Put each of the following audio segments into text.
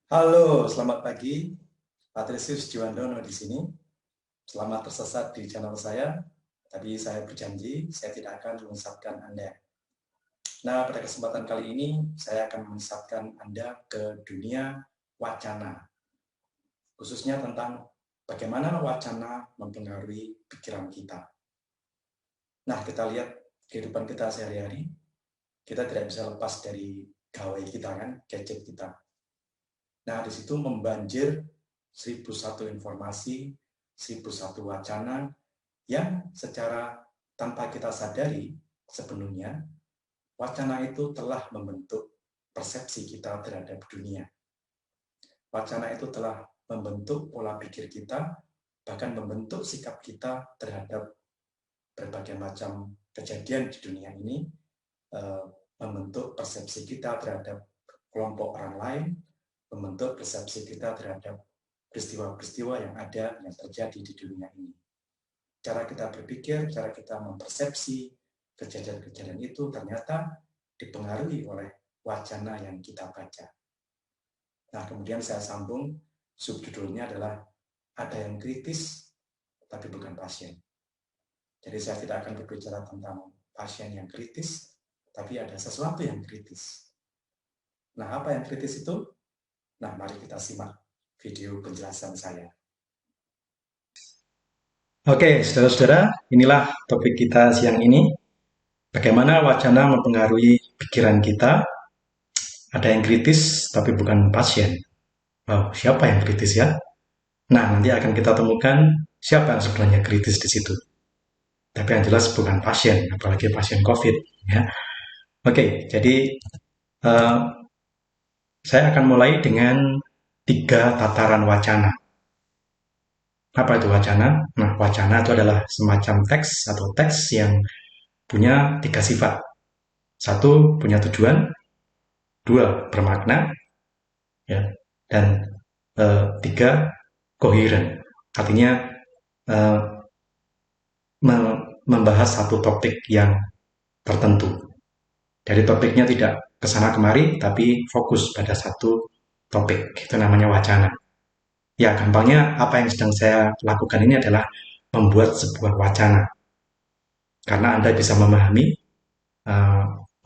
Halo, selamat pagi. Patrisius Jiwandono di sini. Selamat tersesat di channel saya. Tadi saya berjanji saya tidak akan menyesatkan Anda. Nah, pada kesempatan kali ini saya akan menyesatkan Anda ke dunia wacana, khususnya tentang bagaimana wacana mempengaruhi pikiran kita. Nah, kita lihat kehidupan kita sehari-hari, kita tidak bisa lepas dari gawai kita kan, gadget kita. Nah, di situ membanjir 1001 informasi, 1001 wacana yang secara tanpa kita sadari sepenuhnya, wacana itu telah membentuk persepsi kita terhadap dunia. Wacana itu telah membentuk pola pikir kita, bahkan membentuk sikap kita terhadap berbagai macam kejadian di dunia ini, membentuk persepsi kita terhadap kelompok orang lain, membentuk persepsi kita terhadap peristiwa-peristiwa yang ada, yang terjadi di dunia ini. Cara kita berpikir, cara kita mempersepsi kejadian-kejadian itu ternyata dipengaruhi oleh wacana yang kita baca. Nah, kemudian saya sambung, subjudulnya adalah ada yang kritis, tapi bukan pasien. Jadi saya tidak akan berbicara tentang pasien yang kritis, tapi ada sesuatu yang kritis. Nah, apa yang kritis itu? Nah, mari kita simak video penjelasan saya. Oke, saudara-saudara, inilah topik kita siang ini. Bagaimana wacana mempengaruhi pikiran kita. Ada yang kritis, tapi bukan pasien. Wow, siapa yang kritis ya? Nah, nanti akan kita temukan siapa yang sebenarnya kritis di situ. Tapi yang jelas bukan pasien, apalagi pasien COVID. Ya. Oke, jadi saya akan mulai dengan 3 tataran wacana. Apa itu wacana? Nah, wacana itu adalah semacam teks atau teks yang punya 3 sifat. 1, punya tujuan. 2, bermakna. Ya, dan 3, koheren. Artinya membahas satu topik yang tertentu. Dari topiknya tidak kesana kemari, tapi fokus pada satu topik. Itu namanya wacana. Ya, gampangnya apa yang sedang saya lakukan ini adalah membuat sebuah wacana. Karena Anda bisa memahami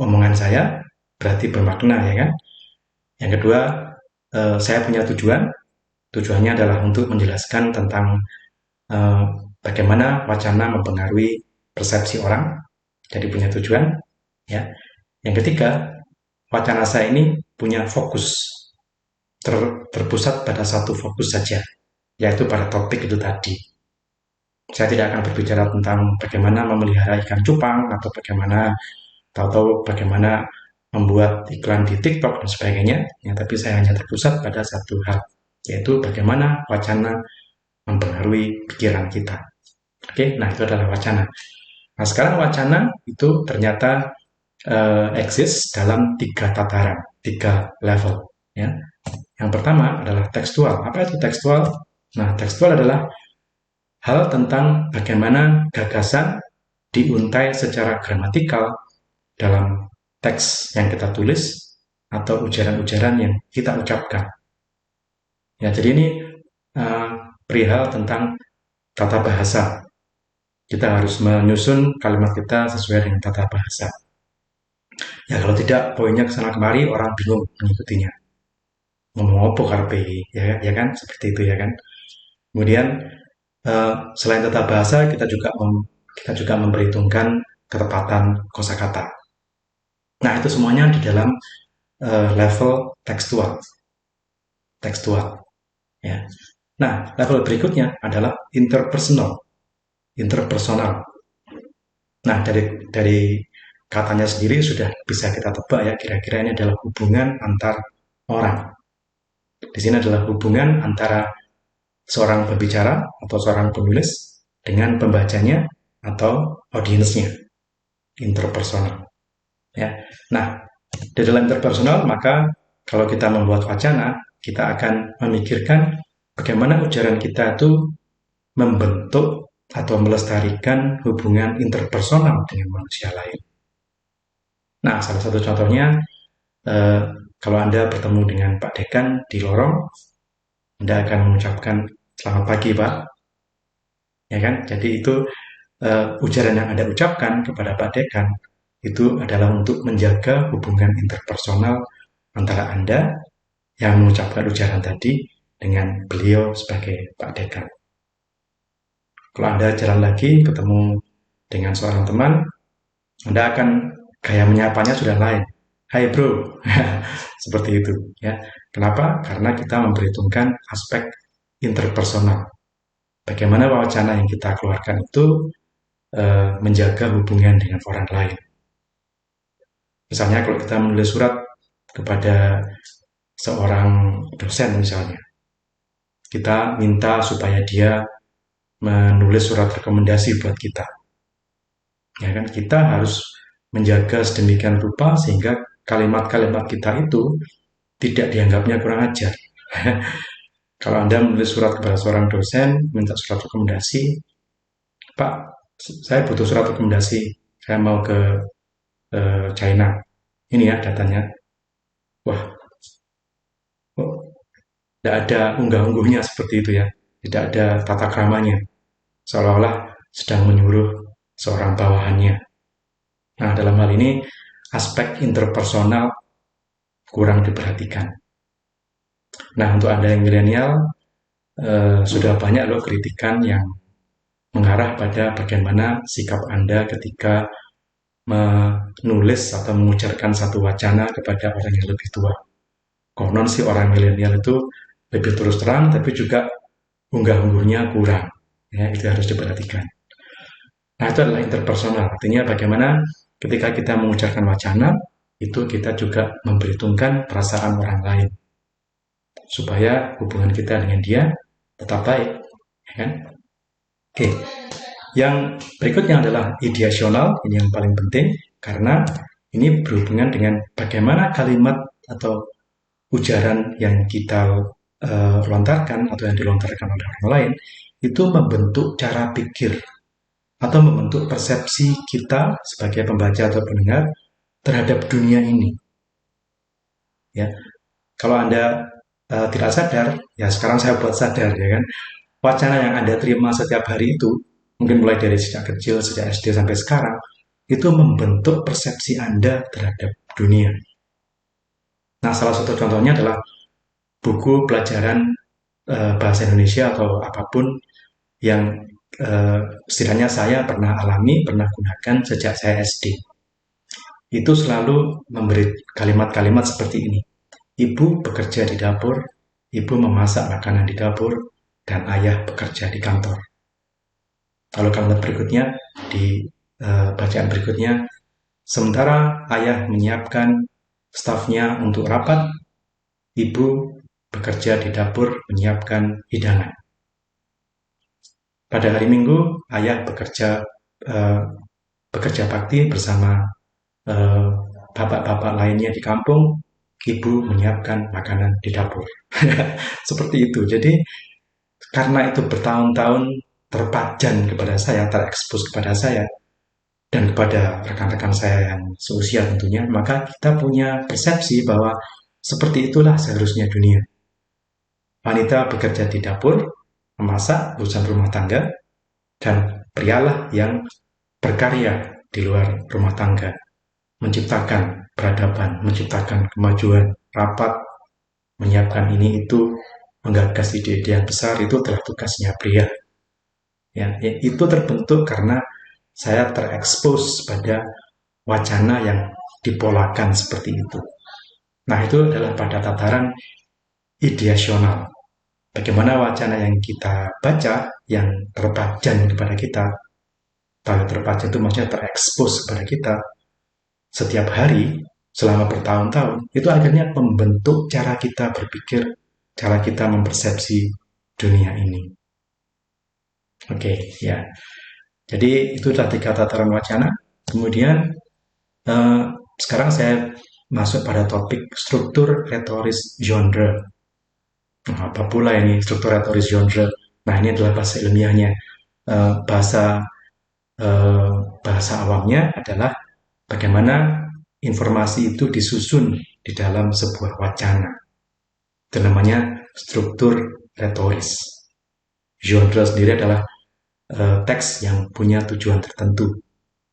omongan saya, berarti bermakna, ya kan? Yang kedua, saya punya tujuan. Tujuannya adalah untuk menjelaskan tentang bagaimana wacana mempengaruhi persepsi orang. Jadi punya tujuan. Ya. Yang ketiga, wacana saya ini punya fokus. Terpusat pada satu fokus saja, yaitu pada topik itu tadi. Saya tidak akan berbicara tentang bagaimana memelihara ikan cupang atau bagaimana membuat iklan di TikTok dan sebagainya, ya, tapi saya hanya terpusat pada satu hal, yaitu bagaimana wacana mempengaruhi pikiran kita. Oke, nah itu adalah wacana. Nah, sekarang wacana itu ternyata eksis dalam 3 tataran, 3 level. Ya. Yang pertama adalah tekstual. Apa itu tekstual? Nah, tekstual adalah hal tentang bagaimana gagasan diuntai secara gramatikal dalam teks yang kita tulis atau ujaran-ujaran yang kita ucapkan. Ya, jadi ini perihal tentang tata bahasa. Kita harus menyusun kalimat kita sesuai dengan tata bahasa. Ya, kalau tidak, poinnya kesana kemari, orang bingung mengikutinya. Ngomong apa karpe, ya kan? Seperti itu, ya kan? Kemudian, selain tata bahasa, kita juga memperhitungkan ketepatan kosakata. Nah, itu semuanya di dalam level tekstual. Ya. Nah, level berikutnya adalah interpersonal. Nah, dari katanya sendiri sudah bisa kita tebak ya, kira-kira ini adalah hubungan antar orang. Di sini adalah hubungan antara seorang pembicara atau seorang penulis dengan pembacanya atau audiensnya. Interpersonal. Ya. Nah, di dalam interpersonal, maka kalau kita membuat wacana, kita akan memikirkan bagaimana ujaran kita itu membentuk atau melestarikan hubungan interpersonal dengan manusia lain. Nah, salah satu contohnya Kalau Anda bertemu dengan Pak Dekan di lorong, Anda akan mengucapkan selamat pagi Pak, ya kan? Jadi itu ujaran yang Anda ucapkan kepada Pak Dekan itu adalah untuk menjaga hubungan interpersonal antara Anda yang mengucapkan ujaran tadi dengan beliau sebagai Pak Dekan. Kalau Anda jalan lagi ketemu dengan seorang teman, Anda akan gaya menyapanya sudah lain. Hai bro, seperti itu ya. Kenapa? Karena kita memperhitungkan aspek interpersonal. Bagaimana wacana yang kita keluarkan itu menjaga hubungan dengan orang lain. Misalnya kalau kita menulis surat kepada seorang dosen misalnya, kita minta supaya dia menulis surat rekomendasi buat kita. Ya kan, kita harus menjaga sedemikian rupa sehingga kalimat-kalimat kita itu tidak dianggapnya kurang ajar. Kalau Anda menulis surat kepada seorang dosen, minta surat rekomendasi, Pak, saya butuh surat rekomendasi, saya mau ke China. Ini ya datanya. Wah, kok tidak ada unggah-ungguhnya seperti itu ya. Tidak ada tata kramanya. Seolah-olah sedang menyuruh seorang bawahannya. Nah, dalam hal ini, aspek interpersonal kurang diperhatikan. Nah, untuk Anda yang milenial, sudah banyak loh kritikan yang mengarah pada bagaimana sikap Anda ketika menulis atau mengucapkan satu wacana kepada orang yang lebih tua. Konon sih orang milenial itu lebih terus terang, tapi juga unggah-ungguhnya kurang. Ya, itu harus diperhatikan. Nah, itu adalah interpersonal. Artinya bagaimana ketika kita mengucapkan wacana, itu kita juga memperhitungkan perasaan orang lain. Supaya hubungan kita dengan dia tetap baik. Ya kan? Oke. Yang berikutnya adalah ideasional, ini yang paling penting, karena ini berhubungan dengan bagaimana kalimat atau ujaran yang kita lontarkan atau yang dilontarkan oleh orang lain, itu membentuk cara pikir atau membentuk persepsi kita sebagai pembaca atau pendengar terhadap dunia ini. Ya, kalau Anda tidak sadar, ya sekarang saya buat sadar ya kan, wacana yang Anda terima setiap hari itu, mungkin mulai dari sejak kecil, sejak SD sampai sekarang, itu membentuk persepsi Anda terhadap dunia. Nah, salah satu contohnya adalah buku pelajaran bahasa Indonesia atau apapun yang setidaknya saya pernah alami, pernah gunakan sejak saya SD. Itu selalu memberi kalimat-kalimat seperti ini. Ibu bekerja di dapur, ibu memasak makanan di dapur, dan ayah bekerja di kantor. Kalau kalimat berikutnya, di bacaan berikutnya, sementara ayah menyiapkan stafnya untuk rapat, ibu bekerja di dapur menyiapkan hidangan. Pada hari Minggu, ayah bekerja bakti bersama bapak-bapak lainnya di kampung, ibu menyiapkan makanan di dapur. Seperti itu. Jadi, karena itu bertahun-tahun terpajan kepada saya, terekspos kepada saya, dan kepada rekan-rekan saya yang seusia tentunya, maka kita punya persepsi bahwa seperti itulah seharusnya dunia. Wanita bekerja di dapur, memasak urusan rumah tangga, dan prialah yang berkarya di luar rumah tangga, menciptakan peradaban, menciptakan kemajuan, rapat, menyiapkan ini itu, menggagas ide-ide yang besar, itu adalah tugasnya pria. Ya, itu terbentuk karena saya terekspos pada wacana yang dipolakan seperti itu. Nah, itu adalah pada tataran ideasional. Bagaimana wacana yang kita baca, yang terpajan kepada kita, kalau terpajan itu maksudnya terekspos kepada kita, setiap hari, selama bertahun-tahun, itu akhirnya membentuk cara kita berpikir, cara kita mempersepsi dunia ini. Oke, ya. Jadi itu adalah 3 tataran wacana. Kemudian sekarang saya masuk pada topik struktur retoris genre. Nah, apa pula ini struktur retoris genre? Nah, ini adalah bahasa ilmiahnya. Bahasa awamnya adalah bagaimana informasi itu disusun di dalam sebuah wacana. Itu namanya struktur retoris. Genre sendiri adalah teks yang punya tujuan tertentu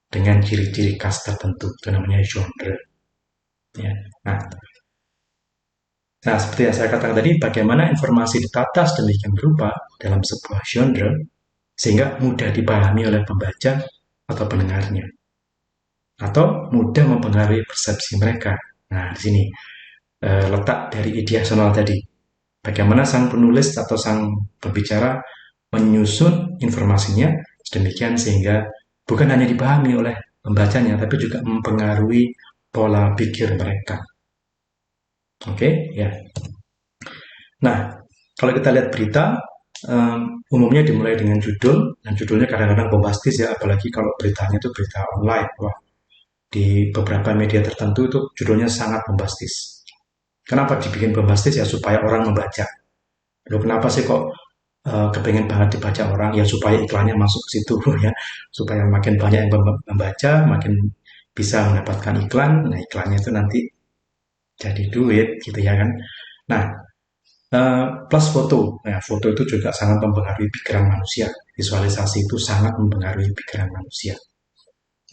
dengan ciri-ciri khas tertentu. Itu namanya genre. Ya. Nah, seperti yang saya katakan tadi, bagaimana informasi ditata sedemikian rupa dalam sebuah genre sehingga mudah dipahami oleh pembaca atau pendengarnya, atau mudah mempengaruhi persepsi mereka. Nah, di sini letak dari ideasional tadi. Bagaimana sang penulis atau sang pembicara menyusun informasinya sedemikian sehingga bukan hanya dipahami oleh pembacanya, tapi juga mempengaruhi pola pikir mereka. Oke, ya. Nah, kalau kita lihat berita, umumnya dimulai dengan judul, dan judulnya kadang-kadang bombastis ya, apalagi kalau beritanya itu berita online. Wah, di beberapa media tertentu itu judulnya sangat bombastis. Kenapa dibikin bombastis ya? Supaya orang membaca. Loh, kenapa sih kok kepengen banget dibaca orang? Ya supaya iklannya masuk ke situ ya, supaya makin banyak yang membaca, makin bisa mendapatkan iklan. Nah, iklannya itu nanti jadi duit gitu ya kan. Nah, plus foto. Nah, foto itu juga sangat mempengaruhi pikiran manusia. Visualisasi itu sangat mempengaruhi pikiran manusia.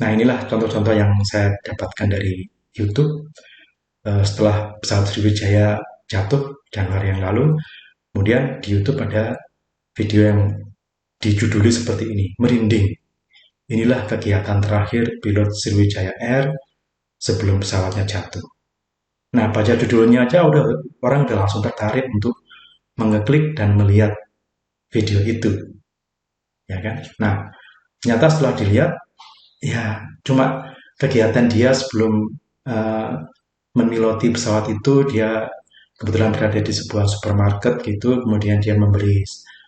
Nah, inilah contoh-contoh yang saya dapatkan dari YouTube. Setelah pesawat Sriwijaya jatuh Januari yang lalu, kemudian di YouTube ada video yang dijuduli seperti ini, merinding. Inilah kegiatan terakhir pilot Sriwijaya Air sebelum pesawatnya jatuh. Nah, baca judulnya aja orang udah langsung tertarik untuk mengeklik dan melihat video itu, ya kan? Nah, ternyata setelah dilihat, ya cuma kegiatan dia sebelum memiloti pesawat itu, dia kebetulan berada di sebuah supermarket gitu, kemudian dia membeli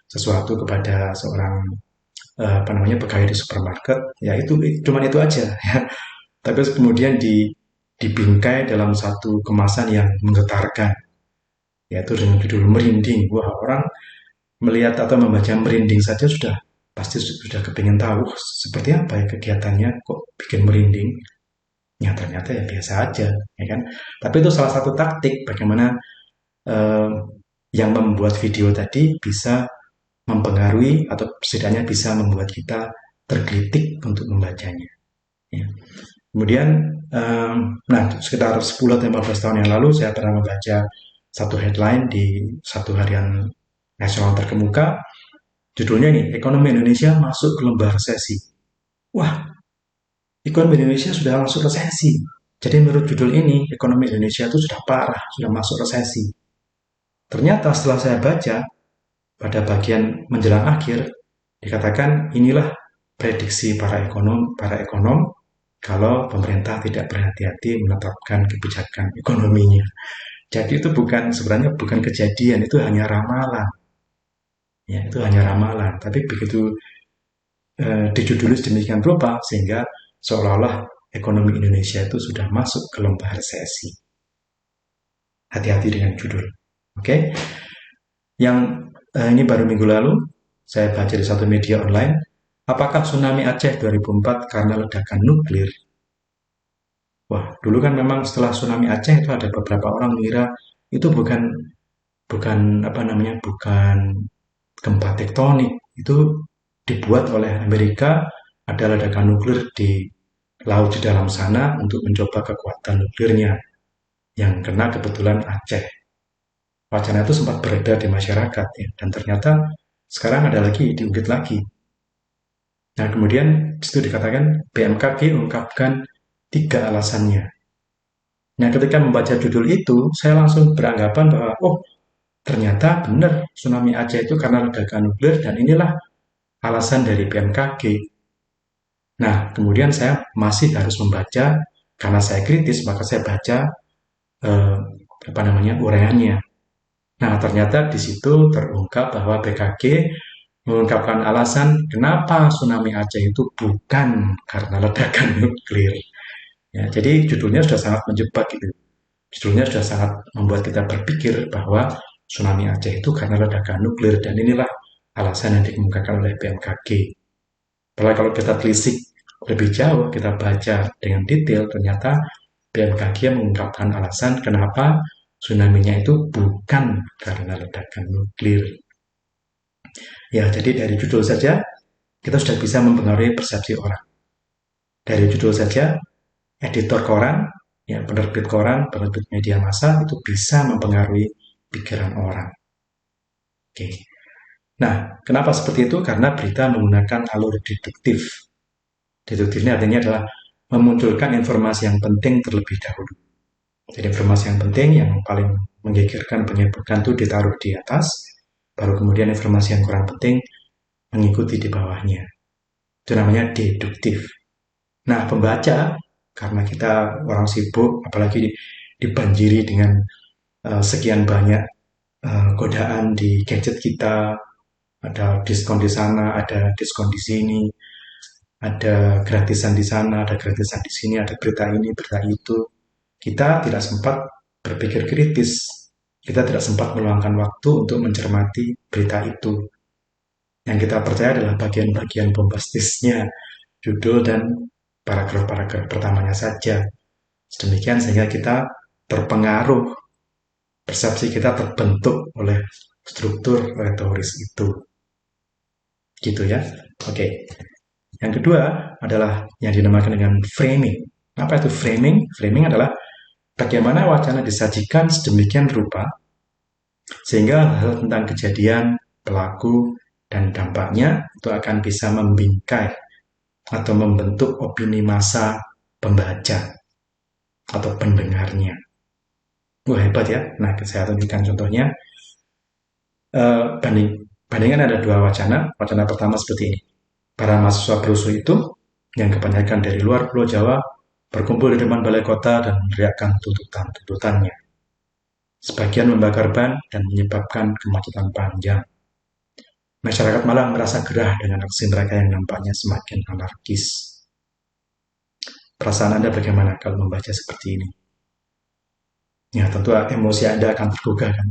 sesuatu kepada seorang pegawai di supermarket, ya itu cuma itu aja, ya. Tapi kemudian dibingkai dalam satu kemasan yang menggetarkan, yaitu dengan judul merinding. Wah, orang melihat atau membaca merinding saja pasti sudah kepingin tahu seperti apa ya kegiatannya kok bikin merinding. Ya ternyata ya biasa aja, ya kan. Tapi itu salah satu taktik bagaimana yang membuat video tadi bisa mempengaruhi atau setidaknya bisa membuat kita tergelitik untuk membacanya. Ya. Kemudian, nah sekitar 10-15 tahun yang lalu saya pernah membaca satu headline di satu harian nasional terkemuka. Judulnya ini, ekonomi Indonesia masuk ke lembah resesi. Wah, ekonomi Indonesia sudah masuk resesi. Jadi menurut judul ini, ekonomi Indonesia itu sudah parah, sudah masuk resesi. Ternyata setelah saya baca, pada bagian menjelang akhir, dikatakan inilah prediksi para ekonom kalau pemerintah tidak berhati-hati menetapkan kebijakan ekonominya. Jadi itu sebenarnya bukan kejadian, itu hanya ramalan. Ya, itu hanya ramalan. Tapi begitu dijuduli sedemikian rupa sehingga seolah-olah ekonomi Indonesia itu sudah masuk ke lembah resesi. Hati-hati dengan judul. Oke. Yang ini baru minggu lalu saya baca di satu media online, apakah tsunami Aceh 2004 karena ledakan nuklir? Wah, dulu kan memang setelah tsunami Aceh itu ada beberapa orang mengira itu bukan bukan gempa tektonik, itu dibuat oleh Amerika, ada ledakan nuklir di laut di dalam sana untuk mencoba kekuatan nuklirnya yang kena kebetulan Aceh. Wacana itu sempat beredar di masyarakat ya, dan ternyata sekarang ada lagi diungkit lagi. Nah, kemudian itu dikatakan BMKG ungkapkan 3 alasannya. Nah, ketika membaca judul itu, saya langsung beranggapan bahwa, oh, ternyata benar tsunami Aceh itu karena ledakan nuklir dan inilah alasan dari BMKG. Nah, kemudian saya masih harus membaca, karena saya kritis, maka saya baca uraiannya. Nah, ternyata di situ terungkap bahwa BMKG mengungkapkan alasan kenapa tsunami Aceh itu bukan karena ledakan nuklir. Ya, jadi judulnya sudah sangat menjebak gitu. Judulnya sudah sangat membuat kita berpikir bahwa tsunami Aceh itu karena ledakan nuklir dan inilah alasan yang dikemukakan oleh BMKG. Padahal kalau kita telisik lebih jauh, kita baca dengan detail, ternyata BMKG mengungkapkan alasan kenapa tsunami-nya itu bukan karena ledakan nuklir. Ya, jadi dari judul saja kita sudah bisa mempengaruhi persepsi orang. Dari judul saja, editor koran, ya penerbit koran, penerbit media massa itu bisa mempengaruhi pikiran orang. Oke. Nah, kenapa seperti itu? Karena berita menggunakan alur deduktif. Deduktif ini artinya adalah memunculkan informasi yang penting terlebih dahulu. Jadi informasi yang penting, yang paling menggegerkan, menyebutkan itu ditaruh di atas, baru kemudian informasi yang kurang penting mengikuti di bawahnya. Itu namanya deduktif. Nah, pembaca, karena kita orang sibuk, apalagi dibanjiri dengan sekian banyak godaan di gadget kita, ada diskon di sana, ada diskon di sini, ada gratisan di sana, ada gratisan di sini, ada berita ini, berita itu. Kita tidak sempat berpikir kritis. Kita tidak sempat meluangkan waktu untuk mencermati berita itu. Yang kita percaya adalah bagian-bagian bombastisnya, judul dan paragraf-paragraf pertamanya saja. Sedemikian sehingga kita terpengaruh, persepsi kita terbentuk oleh struktur retoris itu. Gitu ya. Oke. Yang kedua adalah yang dinamakan dengan framing. Apa itu framing? Framing adalah bagaimana wacana disajikan sedemikian rupa sehingga hal tentang kejadian, pelaku, dan dampaknya itu akan bisa membingkai atau membentuk opini massa pembaca atau pendengarnya. Wah, hebat ya. Nah, saya tunjukkan contohnya. Bandingan ada dua wacana. Wacana pertama seperti ini. Para mahasiswa perusuh itu, yang kebanyakan dari luar Pulau Jawa, berkumpul di depan balai kota dan meneriakkan tuntutannya. Sebagian membakar ban dan menyebabkan kemacetan panjang. Masyarakat malah merasa gerah dengan aksi mereka yang nampaknya semakin anarkis. Perasaan Anda bagaimana kalau membaca seperti ini? Ya, tentu emosi Anda akan tergugah kan.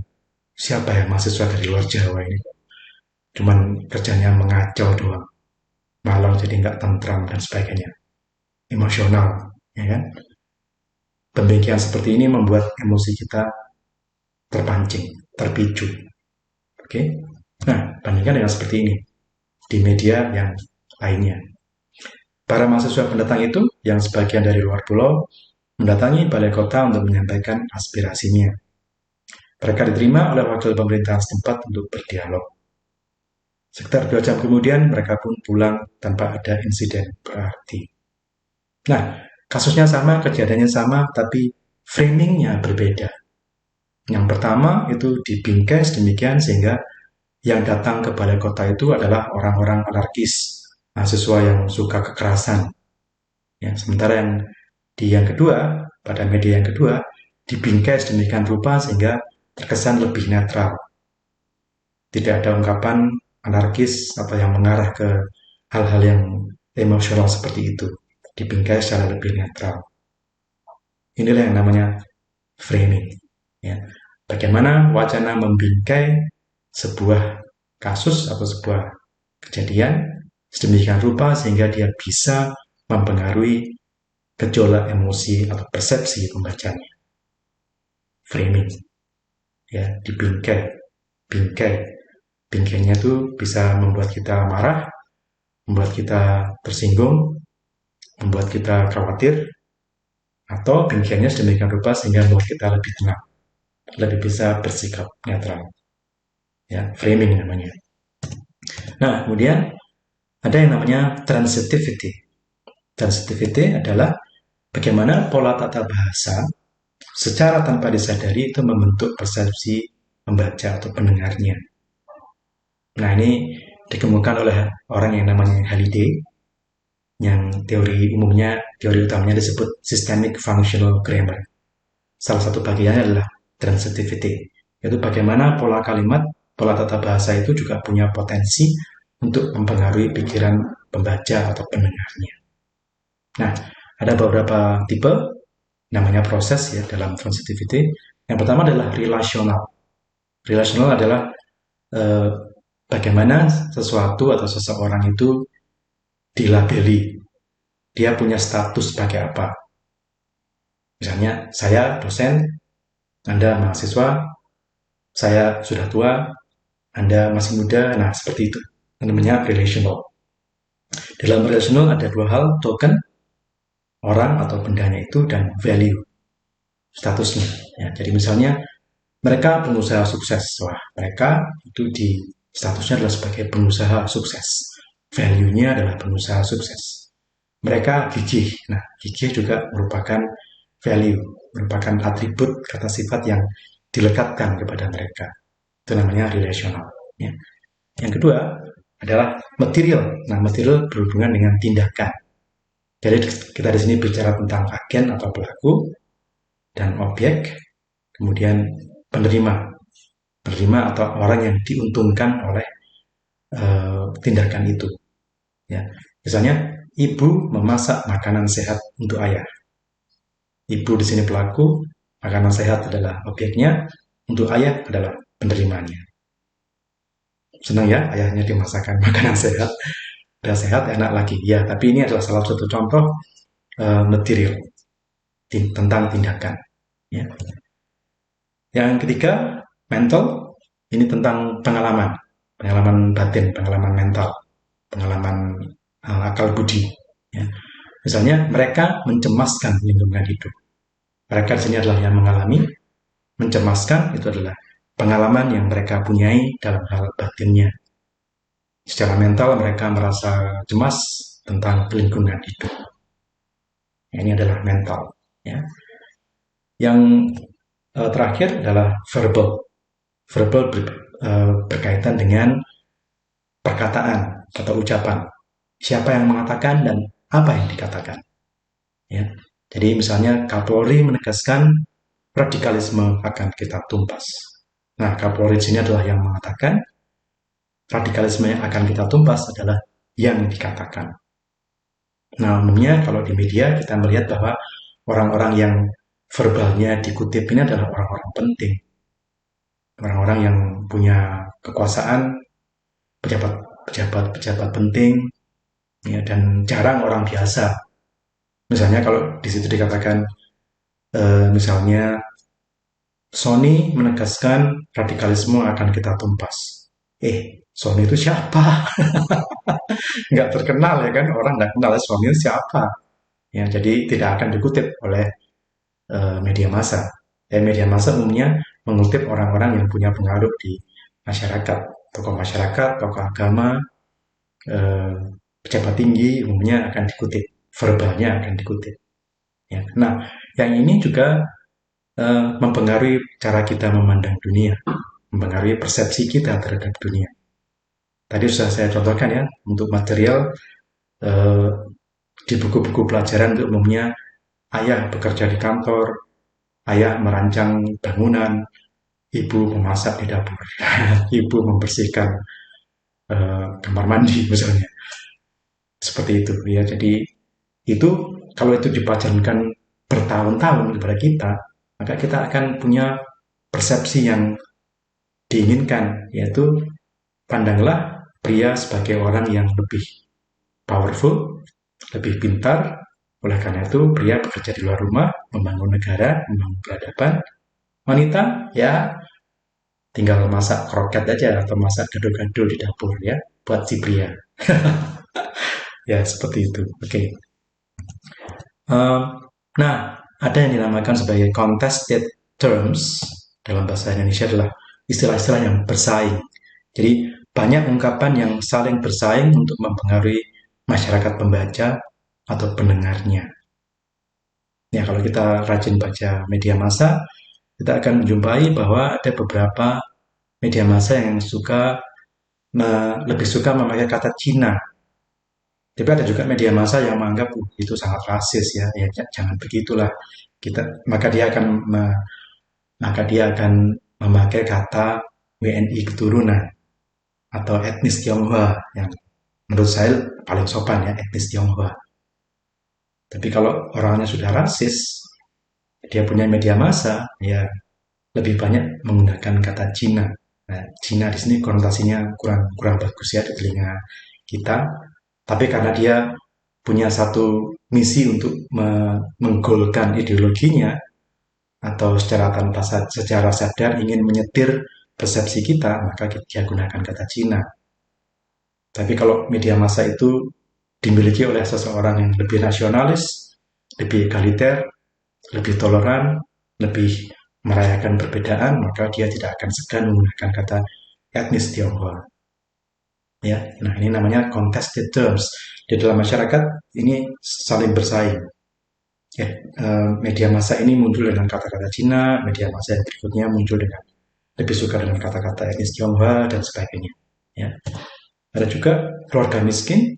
Siapa ya mahasiswa dari luar Jawa ini? Cuman kerjanya mengacau doang. Malam jadi nggak tentram dan sebagainya. Emosional, ya kan? Pembicaraan seperti ini membuat emosi kita terpancing, terpicu. Oke? Nah, bandingkan dengan seperti ini di media yang lainnya. Para mahasiswa pendatang itu, yang sebagian dari luar pulau, mendatangi balai kota untuk menyampaikan aspirasinya. Mereka diterima oleh wakil pemerintahan setempat untuk berdialog. Sekitar 2 jam kemudian, mereka pun pulang tanpa ada insiden berarti. Nah, kasusnya sama, kejadiannya sama, tapi framingnya berbeda. Yang pertama itu dibingkai sedemikian sehingga yang datang ke balai kota itu adalah orang-orang anarkis, mahasiswa yang suka kekerasan. Ya, sementara yang kedua, pada media yang kedua, dibingkai sedemikian rupa sehingga terkesan lebih netral. Tidak ada ungkapan anarkis atau yang mengarah ke hal-hal yang emosional seperti itu. Dibingkai secara lebih netral. Inilah yang namanya framing. Ya. Bagaimana wacana membingkai sebuah kasus atau sebuah kejadian sedemikian rupa sehingga dia bisa mempengaruhi gejolak emosi atau persepsi pembacanya. Framing. Ya, dibingkai. Bingkai. Bingkainya itu bisa membuat kita marah, membuat kita tersinggung, membuat kita khawatir, atau bingkainya sedemikian rupa sehingga membuat kita lebih tenang, lebih bisa bersikap netral. Ya, framing namanya. Nah, kemudian ada yang namanya transitivity. Transitivity adalah bagaimana pola tata bahasa secara tanpa disadari itu membentuk persepsi pembaca atau pendengarnya. Nah, ini dikemukakan oleh orang yang namanya Halliday, yang teori utamanya disebut systemic functional grammar. Salah satu bagiannya adalah transitivity, yaitu bagaimana pola kalimat, pola tata bahasa itu juga punya potensi untuk mempengaruhi pikiran pembaca atau pendengarnya. Nah, ada beberapa tipe, namanya proses ya dalam transitivity. Yang pertama adalah relational. Relational adalah bagaimana sesuatu atau seseorang itu dilabeli. Dia punya status sebagai apa. Misalnya saya dosen, Anda mahasiswa, saya sudah tua, Anda masih muda. Nah, seperti itu. Namanya relational. Dalam relational ada dua hal, token, orang atau bendanya itu, dan value, statusnya. Ya, jadi misalnya mereka pengusaha sukses. Wah, mereka itu di statusnya adalah sebagai pengusaha sukses. Value-nya adalah pengusaha sukses. Mereka gigih. Nah, gigih juga merupakan value, merupakan atribut kata sifat yang dilekatkan kepada mereka. Itu namanya relational. Ya. Yang kedua adalah material. Nah, material berhubungan dengan tindakan. Jadi kita di sini bicara tentang agen atau pelaku dan objek, kemudian penerima. Penerima atau orang yang diuntungkan oleh tindakan itu. Ya. Misalnya, ibu memasak makanan sehat untuk ayah. Ibu di sini pelaku, makanan sehat adalah objeknya, untuk ayah adalah penerimanya. Senang ya, ayahnya dimasakkan makanan sehat, udah sehat, enak lagi. Ya, tapi ini adalah salah satu contoh material tentang tindakan. Ya. Yang ketiga, mental, ini tentang pengalaman, pengalaman batin, pengalaman mental, pengalaman akal budi. Ya. Misalnya, mereka mencemaskan lingkungan hidup. Mereka di sini adalah yang mengalami, mencemaskan itu adalah pengalaman yang mereka punyai dalam hal batinnya. Secara mental mereka merasa cemas tentang lingkungan hidup. Ini adalah mental. Ya. Yang terakhir adalah verbal. Verbal berkaitan dengan perkataan atau ucapan. Siapa yang mengatakan dan apa yang dikatakan. Ya. Jadi misalnya Kapolri menegaskan radikalisme akan kita tumpas. Nah, Kapolri sini adalah yang mengatakan, radikalisme yang akan kita tumpas adalah yang dikatakan. Nah, umumnya kalau di media kita melihat bahwa orang-orang yang verbalnya dikutip ini adalah orang-orang penting. Orang-orang yang punya kekuasaan, pejabat penting, ya, dan jarang orang biasa. Misalnya kalau di situ dikatakan, misalnya Sony menegaskan radikalisme akan kita tumpas. Sony itu siapa? Nggak terkenal ya kan, orang nggak kenal Sony itu siapa. Ya, jadi tidak akan dikutip oleh media massa. Media massa umumnya mengutip orang-orang yang punya pengaruh di masyarakat, tokoh masyarakat, tokoh agama, pejabat tinggi umumnya akan dikutip, verbalnya akan dikutip. Ya. Nah, yang ini juga mempengaruhi cara kita memandang dunia, mempengaruhi persepsi kita terhadap dunia. Tadi sudah saya contohkan ya, untuk material di buku-buku pelajaran itu umumnya ayah bekerja di kantor, ayah merancang bangunan, ibu memasak di dapur, ibu membersihkan kamar mandi misalnya. Seperti itu ya. Jadi itu kalau itu dipajankan bertahun-tahun kepada kita, maka kita akan punya persepsi yang diinginkan, yaitu pandanglah pria sebagai orang yang lebih powerful, lebih pintar. Oleh karena itu, pria bekerja di luar rumah, membangun negara, membangun peradaban. Wanita, ya tinggal masak kroket aja atau masak gado-gado di dapur ya, buat si pria. Ya, seperti itu. Oke. Nah, ada yang dinamakan sebagai contested terms dalam bahasa Indonesia adalah istilah-istilah yang bersaing. Jadi, banyak ungkapan yang saling bersaing untuk mempengaruhi masyarakat pembaca atau pendengarnya. Ya, kalau kita rajin baca media massa, kita akan menjumpai bahwa ada beberapa media massa yang lebih suka memakai kata Cina. Tapi ada juga media massa yang menganggap itu sangat rasis ya. Ya jangan begitulah. Maka dia akan memakai kata WNI keturunan atau etnis Tionghoa yang menurut saya paling sopan ya, etnis Tionghoa. Tapi kalau orangnya sudah rasis, dia punya media massa, ya lebih banyak menggunakan kata Cina. Nah, Cina di sini konotasinya kurang bagus ya di telinga kita. Tapi karena dia punya satu misi untuk menggolkan ideologinya, atau secara sadar ingin menyetir persepsi kita, maka dia gunakan kata Cina. Tapi kalau media massa itu dimiliki oleh seseorang yang lebih nasionalis, lebih egaliter, lebih toleran, lebih merayakan perbedaan, maka dia tidak akan segan menggunakan kata etnis Tionghoa. Ya, nah ini namanya contested terms. Di dalam masyarakat ini saling bersaing. Ya, media massa ini muncul dengan kata-kata Cina, media massa yang berikutnya muncul dengan lebih suka dengan kata-kata etnis Tionghoa dan sebagainya. Ya. Ada juga keluarga miskin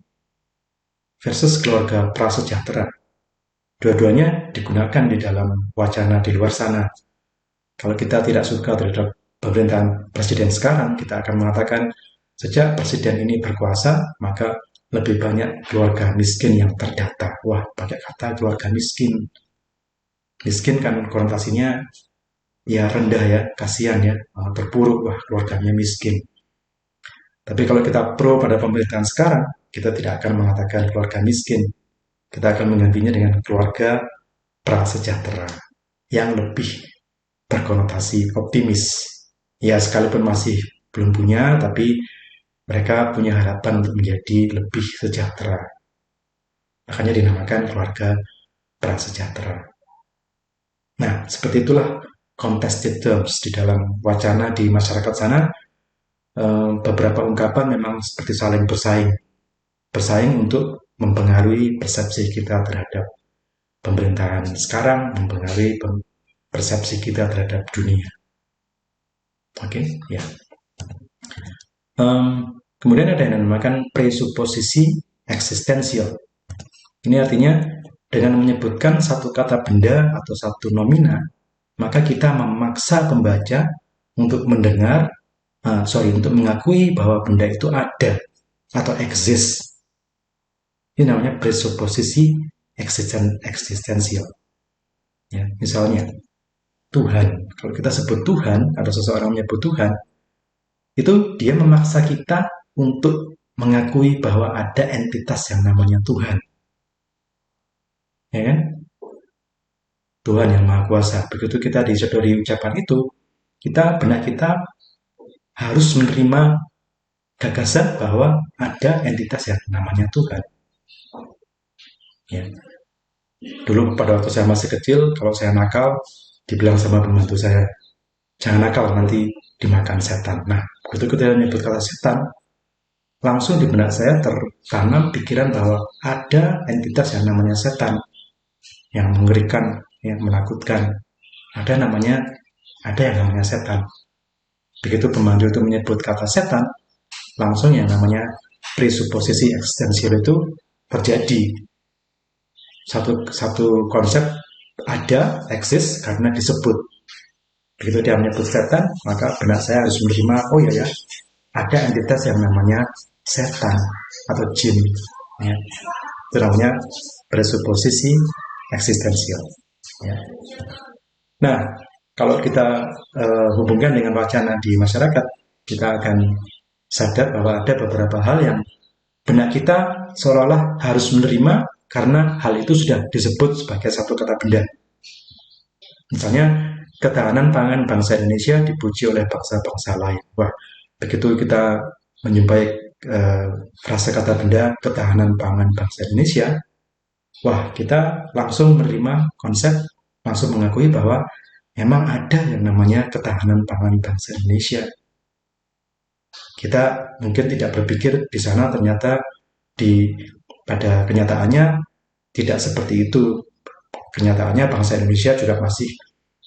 versus keluarga prasejahtera. Dua-duanya digunakan di dalam wacana di luar sana. Kalau kita tidak suka terhadap pemerintahan presiden sekarang, kita akan mengatakan sejak presiden ini berkuasa, maka lebih banyak keluarga miskin yang terdata. Wah, pakai kata keluarga miskin. Miskin kan konotasinya ya rendah ya, kasihan ya, terpuruk, wah keluarganya miskin. Tapi kalau kita pro pada pemerintahan sekarang, kita tidak akan mengatakan keluarga miskin. Kita akan menggantinya dengan keluarga prasejahtera yang lebih berkonotasi optimis. Ya, sekalipun masih belum punya, tapi mereka punya harapan untuk menjadi lebih sejahtera. Makanya dinamakan keluarga prasejahtera. Nah, seperti itulah contested terms di dalam wacana di masyarakat sana. Beberapa ungkapan memang seperti saling bersaing untuk mempengaruhi persepsi kita terhadap pemerintahan sekarang, mempengaruhi persepsi kita terhadap dunia. Oke, ya. Kemudian ada yang dinamakan presuposisi eksistensial. Ini artinya dengan menyebutkan satu kata benda atau satu nomina, maka kita memaksa pembaca untuk untuk mengakui bahwa benda itu ada atau eksis. Ini namanya presuposisi eksistensial. Ya, misalnya Tuhan. Kalau kita sebut Tuhan atau seseorang menyebut Tuhan, itu dia memaksa kita untuk mengakui bahwa ada entitas yang namanya Tuhan. Ya kan? Tuhan yang Maha Kuasa. Begitu kita disodori ucapan itu, benak kita harus menerima gagasan bahwa ada entitas yang namanya Tuhan. Ya. Dulu pada waktu saya masih kecil, kalau saya nakal, dibilang sama pembantu saya, jangan nakal, nanti dimakan setan. Nah, begitu kita menyebut kata setan, langsung di benak saya tertanam pikiran bahwa ada entitas yang namanya setan, yang mengerikan, yang menakutkan. Ada yang namanya setan. Begitu pembantu itu menyebut kata setan, langsung yang namanya presuposisi eksistensial itu terjadi. Satu konsep ada, eksis karena disebut. Begitu dia menyebut setan, maka benak saya harus menerima, oh ya, ada entitas yang namanya setan atau jin. Ya. Itu namanya presuposisi eksistensial. Ya. Nah, kalau kita hubungkan dengan wacana di masyarakat, kita akan sadar bahwa ada beberapa hal yang benak kita seolah-olah harus menerima karena hal itu sudah disebut sebagai satu kata benda. Misalnya, ketahanan pangan bangsa Indonesia dipuji oleh bangsa-bangsa lain. Wah, begitu kita menjumpai frasa kata benda ketahanan pangan bangsa Indonesia, wah, kita langsung menerima konsep, langsung mengakui bahwa memang ada yang namanya ketahanan pangan bangsa Indonesia. Kita mungkin tidak berpikir di sana ternyata pada kenyataannya tidak seperti itu. Kenyataannya bangsa Indonesia juga masih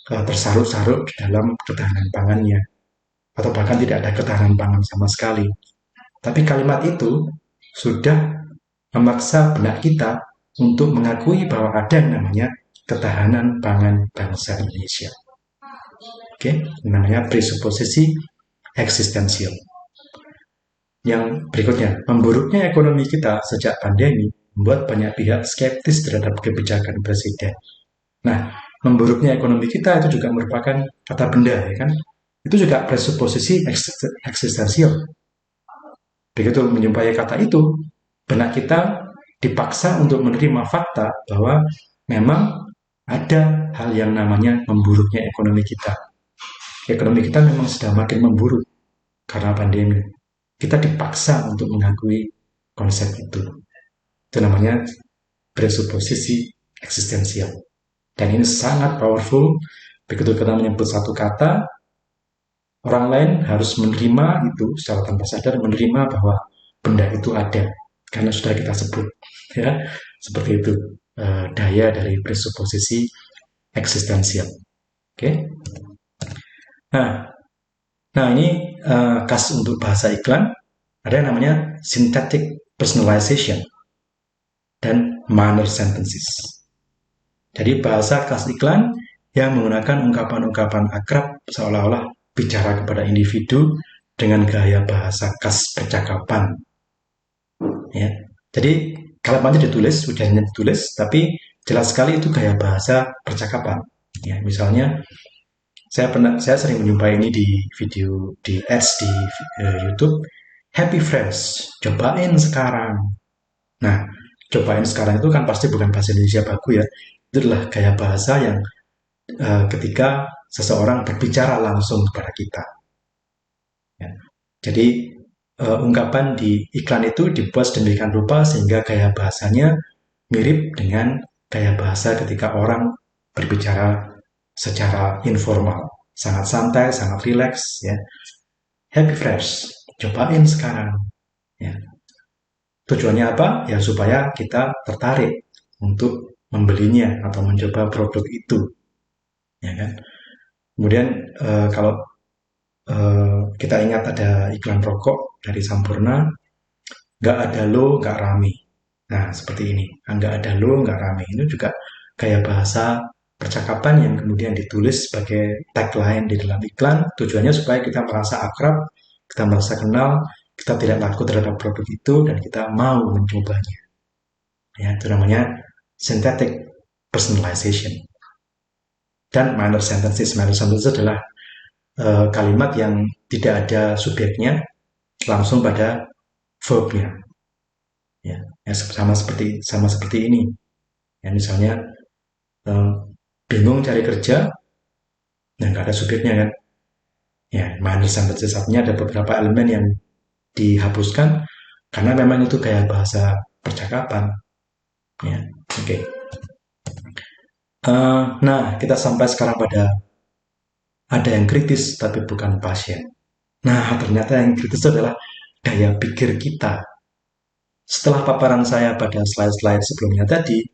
tersarut-sarut di dalam ketahanan pangannya. Atau bahkan tidak ada ketahanan pangan sama sekali. Tapi kalimat itu sudah memaksa benak kita untuk mengakui bahwa ada yang namanya ketahanan pangan bangsa Indonesia. Oke, namanya presuposisi eksistensial. Yang berikutnya, memburuknya ekonomi kita sejak pandemi membuat banyak pihak skeptis terhadap kebijakan presiden. Nah, memburuknya ekonomi kita itu juga merupakan kata benda, ya kan? Itu juga presuposisi eksistensial. Begitu menjumpai kata itu, benak kita dipaksa untuk menerima fakta bahwa memang ada hal yang namanya memburuknya ekonomi kita. Ekonomi kita memang sudah makin memburuk karena pandemi. Kita dipaksa untuk mengakui konsep itu. Itu namanya presuposisi eksistensial. Dan ini sangat powerful. Begitu kita menyebut satu kata, orang lain harus menerima itu secara tanpa sadar, menerima bahwa benda itu ada karena sudah kita sebut, ya seperti itu daya dari presuposisi eksistensial. Oke, nah ini khas untuk bahasa iklan. Ada yang namanya synthetic personalization dan minor sentences. Jadi bahasa khas iklan yang menggunakan ungkapan-ungkapan akrab seolah-olah bicara kepada individu dengan gaya bahasa khas percakapan. Ya. Jadi kalimatnya ditulis, ujarnya ditulis, tapi jelas sekali itu gaya bahasa percakapan. Ya, misalnya saya sering menjumpai ini di video di ads di YouTube. Happy Fresh, cobain sekarang. Nah, cobain sekarang itu kan pasti bukan bahasa Indonesia baku ya. Itu adalah gaya bahasa yang ketika seseorang berbicara langsung kepada kita. Ya. Jadi ungkapan di iklan itu dibuat sedemikian rupa sehingga gaya bahasanya mirip dengan gaya bahasa ketika orang berbicara secara informal, sangat santai, sangat rileks, ya. Happy Fresh, cobain sekarang. Ya. Tujuannya apa? Ya supaya kita tertarik untuk membelinya atau mencoba produk itu, ya kan? Kemudian kalau kita ingat ada iklan rokok dari Sampurna, nggak ada lo, nggak rame. Nah, seperti ini. Nggak ada lo, nggak rame. Ini juga gaya bahasa percakapan yang kemudian ditulis sebagai tagline di dalam iklan. Tujuannya supaya kita merasa akrab, kita merasa kenal, kita tidak takut terhadap produk itu, dan kita mau mencobanya. Ya, itu namanya synthetic personalization. Dan minor sentences. Minor sentences adalah kalimat yang tidak ada subjeknya, langsung pada verbnya. Ya, sama seperti ini. Ya, misalnya bingung cari kerja, nah nggak ada subjeknya kan. Ya, minor sentences artinya ada beberapa elemen yang dihapuskan karena memang itu gaya bahasa percakapan. Ya, oke. Okay. Nah, kita sampai sekarang pada ada yang kritis tapi bukan pasien. Nah, ternyata yang kritis adalah daya pikir kita. Setelah paparan saya pada slide-slide sebelumnya tadi,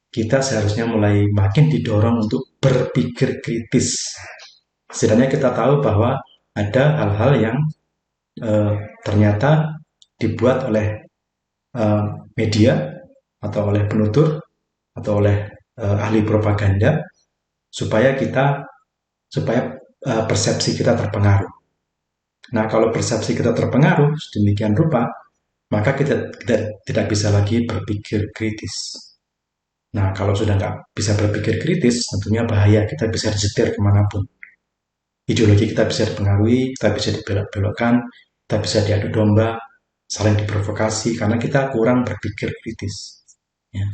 kita seharusnya mulai makin didorong untuk berpikir kritis. Setidaknya kita tahu bahwa ada hal-hal yang ternyata dibuat oleh media atau oleh penutur atau oleh ahli propaganda supaya persepsi kita terpengaruh. Nah, kalau persepsi kita terpengaruh sedemikian rupa, maka kita tidak bisa lagi berpikir kritis. Nah, kalau sudah nggak bisa berpikir kritis, tentunya bahaya, kita bisa disetir kemanapun. Ideologi kita bisa dipengaruhi, kita bisa dibelok-belokkan, kita bisa diadu domba, saling diprovokasi, karena kita kurang berpikir kritis. Ya.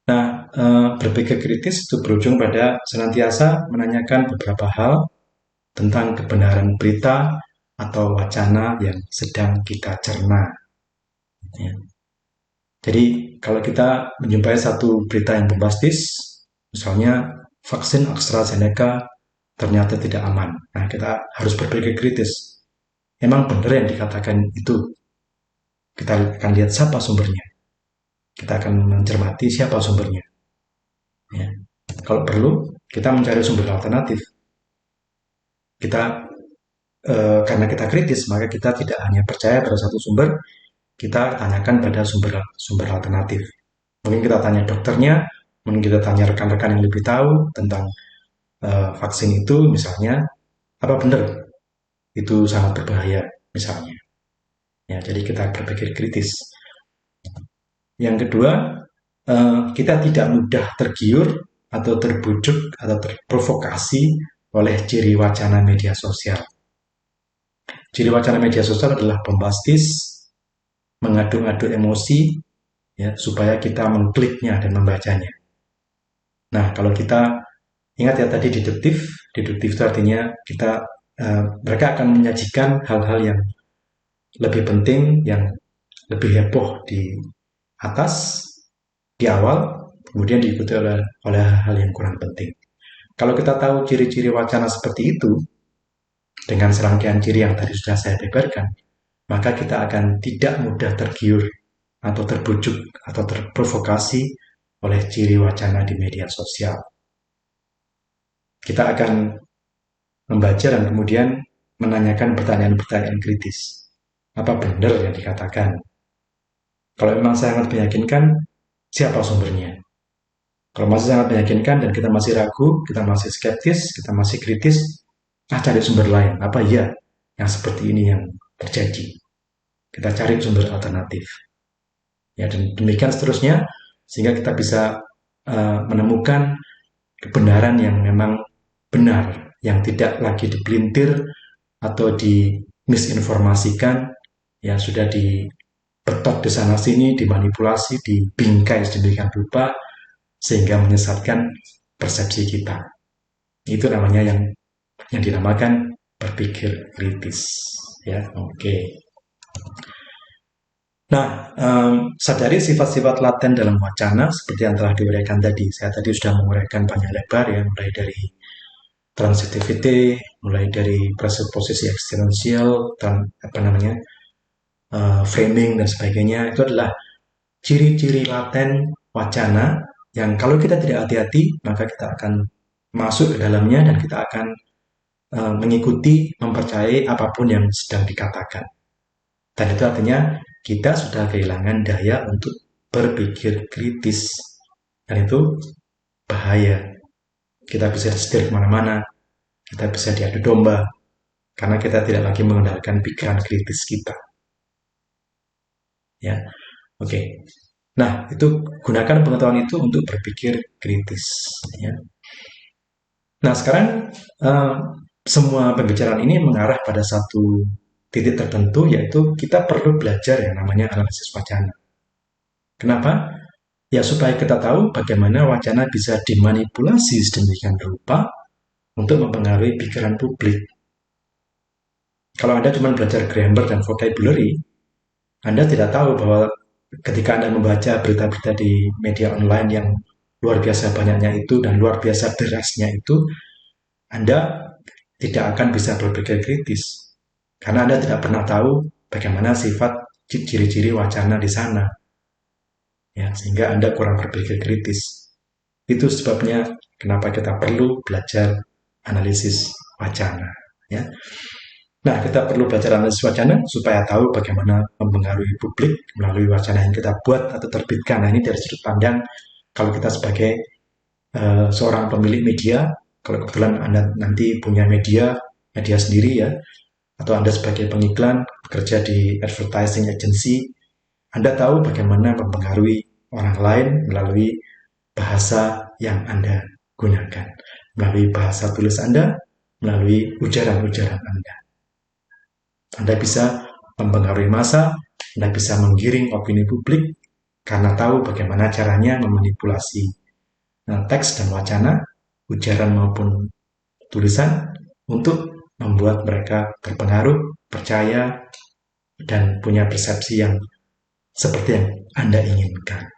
Nah, berpikir kritis itu berujung pada senantiasa menanyakan beberapa hal tentang kebenaran berita atau wacana yang sedang kita cerna. Ya. Jadi, kalau kita menjumpai satu berita yang bombastis, misalnya vaksin AstraZeneca ternyata tidak aman. Nah, kita harus berpikir kritis. Emang benar yang dikatakan itu? Kita akan lihat siapa sumbernya. Kita akan mencermati siapa sumbernya. Ya. Kalau perlu, kita mencari sumber alternatif. Karena kita kritis, maka kita tidak hanya percaya pada satu sumber, kita tanyakan pada sumber alternatif. Mungkin kita tanya dokternya, mungkin kita tanya rekan-rekan yang lebih tahu tentang vaksin itu, misalnya, apa benar itu sangat berbahaya, misalnya. Ya, jadi kita berpikir kritis. Yang kedua, kita tidak mudah tergiur atau terbujuk atau terprovokasi oleh ciri wacana media sosial. Ciri wacana media sosial adalah bombastis, mengadu-adu emosi, ya, supaya kita mengkliknya dan membacanya. Nah, kalau kita ingat ya tadi deduktif itu artinya mereka akan menyajikan hal-hal yang lebih penting, yang lebih heboh di atas, di awal, kemudian diikuti oleh hal-hal yang kurang penting. Kalau kita tahu ciri-ciri wacana seperti itu, dengan serangkaian ciri yang tadi sudah saya beberkan, maka kita akan tidak mudah tergiur atau terbujuk atau terprovokasi oleh ciri wacana di media sosial. Kita akan membaca dan kemudian menanyakan pertanyaan-pertanyaan kritis. Apa benar yang dikatakan? Kalau memang sangat meyakinkan, siapa sumbernya? Kalau masih sangat meyakinkan dan kita masih ragu, kita masih skeptis, kita masih kritis, cari sumber lain. Apa iya yang seperti ini yang terjadi? Kita cari sumber alternatif. Ya, dan demikian seterusnya, sehingga kita bisa menemukan kebenaran yang memang benar, yang tidak lagi dipelintir atau dimisinformasikan, yang sudah dibetot di sana sini, dimanipulasi, dibingkai sedemikian rupa, sehingga menyesatkan persepsi kita. Itu namanya yang dinamakan berpikir kritis. Ya, oke. Nah, sadari sifat-sifat laten dalam wacana seperti yang telah diuraikan tadi. Saya tadi sudah menguraikan panjang lebar ya, mulai dari transitivity, mulai dari presupposisi eksistensial, dan framing dan sebagainya. Itu adalah ciri-ciri laten wacana yang kalau kita tidak hati-hati, maka kita akan masuk ke dalamnya dan kita akan mengikuti, mempercayai apapun yang sedang dikatakan. Dan itu artinya kita sudah kehilangan daya untuk berpikir kritis. Dan itu bahaya. Kita bisa disetir kemana-mana, kita bisa diadu domba, karena kita tidak lagi mengendalikan pikiran kritis kita. Ya, oke. Nah, itu gunakan pengetahuan itu untuk berpikir kritis. Ya. Nah, sekarang semua pembicaraan ini mengarah pada satu titik tertentu, yaitu kita perlu belajar yang namanya analisis wacana. Kenapa? Ya supaya kita tahu bagaimana wacana bisa dimanipulasi sedemikian rupa untuk mempengaruhi pikiran publik. Kalau Anda cuma belajar grammar dan vocabulary, Anda tidak tahu bahwa ketika Anda membaca berita-berita di media online yang luar biasa banyaknya itu dan luar biasa derasnya itu, Anda tidak akan bisa berpikir kritis. Karena Anda tidak pernah tahu bagaimana sifat ciri-ciri wacana di sana. Ya, sehingga Anda kurang berpikir kritis. Itu sebabnya kenapa kita perlu belajar analisis wacana. Ya. Nah, kita perlu belajar analisis wacana supaya tahu bagaimana mempengaruhi publik melalui wacana yang kita buat atau terbitkan. Nah, ini dari sudut pandang kalau kita sebagai seorang pemilik media, kalau kebetulan Anda nanti punya media sendiri ya, atau Anda sebagai pengiklan, bekerja di advertising agency, Anda tahu bagaimana mempengaruhi orang lain melalui bahasa yang Anda gunakan, melalui bahasa tulis Anda, melalui ujaran-ujaran Anda. Anda bisa mempengaruhi massa, Anda bisa menggiring opini publik, karena tahu bagaimana caranya memanipulasi teks dan wacana, ujaran maupun tulisan, untuk membuat mereka terpengaruh, percaya, dan punya persepsi yang seperti yang Anda inginkan.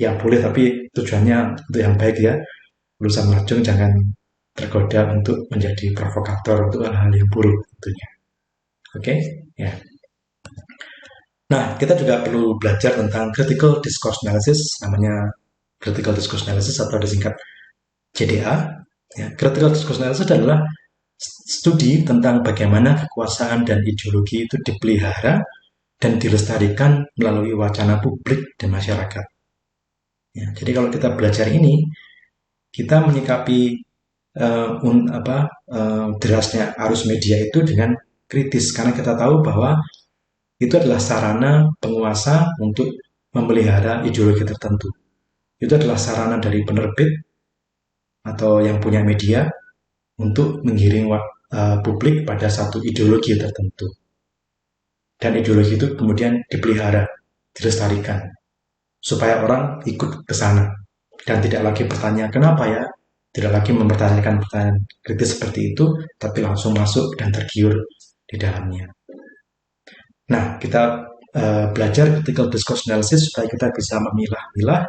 Ya boleh, tapi tujuannya untuk yang baik ya. Lulusan Marjung jangan tergoda untuk menjadi provokator untuk hal-hal yang buruk tentunya. Oke, ya. Nah, kita juga perlu belajar tentang critical discourse analysis, namanya critical discourse analysis atau disingkat CDA. Ya, critical discourse analysis adalah studi tentang bagaimana kekuasaan dan ideologi itu dipelihara dan dilestarikan melalui wacana publik dan masyarakat. Ya, jadi kalau kita belajar ini, kita menyikapi derasnya arus media itu dengan kritis, karena kita tahu bahwa itu adalah sarana penguasa untuk memelihara ideologi tertentu. Itu adalah sarana dari penerbit atau yang punya media untuk menggiring publik pada satu ideologi tertentu. Dan ideologi itu kemudian dipelihara dilestarikan supaya orang ikut ke sana dan tidak lagi bertanya kenapa ya, tidak lagi mempertanyakan pertanyaan kritis seperti itu, tapi langsung masuk dan tergiur di dalamnya. Nah, kita belajar critical discourse analysis supaya kita bisa memilah-milah,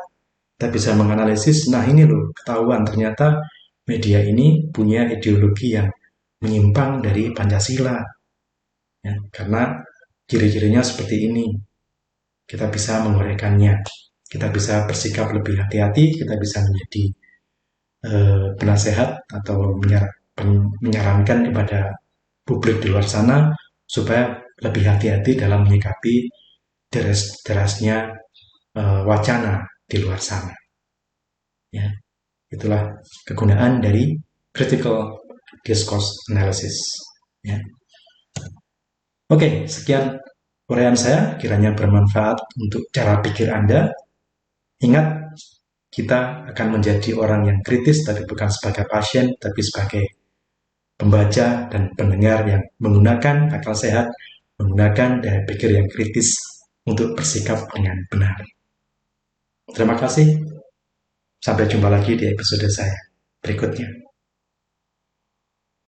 kita bisa menganalisis. Nah, ini loh ketahuan ternyata media ini punya ideologi yang menyimpang dari Pancasila, ya, karena ciri-cirinya seperti ini. Kita bisa menguraikannya, kita bisa bersikap lebih hati-hati, kita bisa menjadi penasehat atau menyarankan kepada publik di luar sana supaya lebih hati-hati dalam menyikapi derasnya wacana di luar sana. Ya, itulah kegunaan dari critical discourse analysis. Ya. Oke, sekian uraian saya, kiranya bermanfaat untuk cara pikir Anda. Ingat, kita akan menjadi orang yang kritis, tapi bukan sebagai pasien, tapi sebagai pembaca dan pendengar yang menggunakan akal sehat, menggunakan daya pikir yang kritis untuk bersikap dengan benar. Terima kasih. Sampai jumpa lagi di episode saya berikutnya.